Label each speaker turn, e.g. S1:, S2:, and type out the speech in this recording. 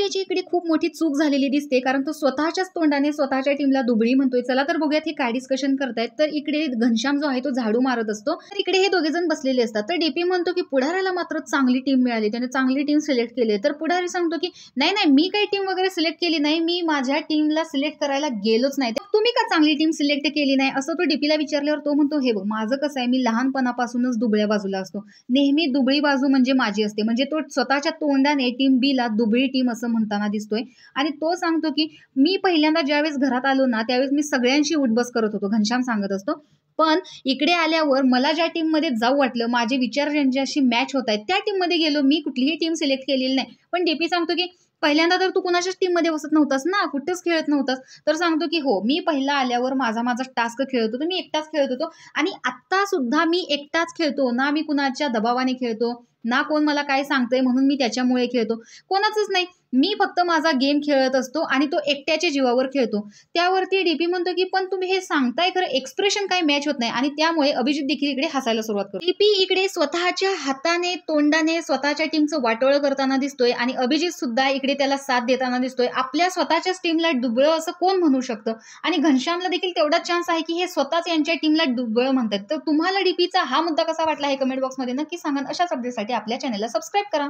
S1: डीपीची इकडे खूप मोठी चूक झालेली दिसते, कारण तो स्वतःच्याच तोंडाने स्वतःच्या टीमला दुबळी म्हणतोय. चला तर बघूयात हे काय डिस्कशन करतायत. तर इकडे घनश्याम जो आहे तो झाडू मारत असतो, तर इकडे हे दोघे जण बसलेले असतात. तर डीपी म्हणतो की पुढाऱ्याला मात्र चांगली टीम मिळाली, त्याने चांगली टीम सिलेक्ट केली. तर पुढारी सांगतो की नाही नाही, मी काही टीम वगैरे सिलेक्ट केली नाही, मी माझ्या टीमला सिलेक्ट करायला गेलोच नाही. तुम्ही का चांगली टीम सिलेक्ट केली नाही असं तो डीपीला विचारल्यावर तो म्हणतो, हे बघ माझं कसं आहे, मी लहानपणापासूनच दुबळ्या बाजूला असतो, नेहमी दुबळी बाजू म्हणजे माझी असते. म्हणजे तो स्वतःच्या तोंडाने टीम बी ला दुबळी टीम असं म्हणताना दिसतोय. आणि तो सांगतो की मी पहिल्यांदा ज्यावेळेस घरात आलो ना, त्यावेळेस मी सगळ्यांशी उठबस करत होतो, घनश्याम सांगत असतो. पण इकडे आल्यावर मला ज्या टीम मध्ये जाऊ वाटलं, माझे विचार ज्यांच्याशी मॅच होत आहेत त्या टीम मध्ये गेलो, मी कुठलीही टीम सिलेक्ट केलेली नाही. पण डीपी सांगतो की पहिल्यांदा तर तू कुणाच्याच टीम मध्ये बसत नव्हतास ना, कुठेच खेळत नव्हतास. तर सांगतो की हो, मी पहिला आल्यावर माझा माझा टास्क खेळत होतो, मी एकटाच खेळत होतो. आणि आता सुद्धा मी एकटाच खेळतो ना, मी कुणाच्या दबावाने खेळतो ना, कोण मला काय सांगतंय म्हणून मी त्याच्यामुळे खेळतो, कोणाचंच नाही. मी फक्त माझा गेम खेळत असतो आणि तो एकट्याच्या जीवावर खेळतो. त्यावरती डीपी म्हणतो की पण तुम्ही हे सांगताय खरं, एक्सप्रेशन काय मॅच होत नाही. आणि त्यामुळे अभिजित देखील इकडे हसायला सुरुवात करतो. डीपी इकडे स्वतःच्या हाताने तोंडाने स्वतःच्या टीमचं वाटोळं करताना दिसतोय आणि अभिजित सुद्धा इकडे त्याला साथ देताना दिसतोय. आपल्या स्वतःच्याच टीमला दुबळं असं कोण म्हणू शकतं? आणि घनश्यामला देखील तेवढाच चान्स आहे की हे स्वतःच यांच्या टीमला दुबळं म्हणतात. तर तुम्हाला डीपीचा हा मुद्दा कसा वाटला हे कमेंट बॉक्समध्ये नक्की सांगा. अशाच अपडेटसाठी आपल्या चॅनलला सबस्क्राईब करा.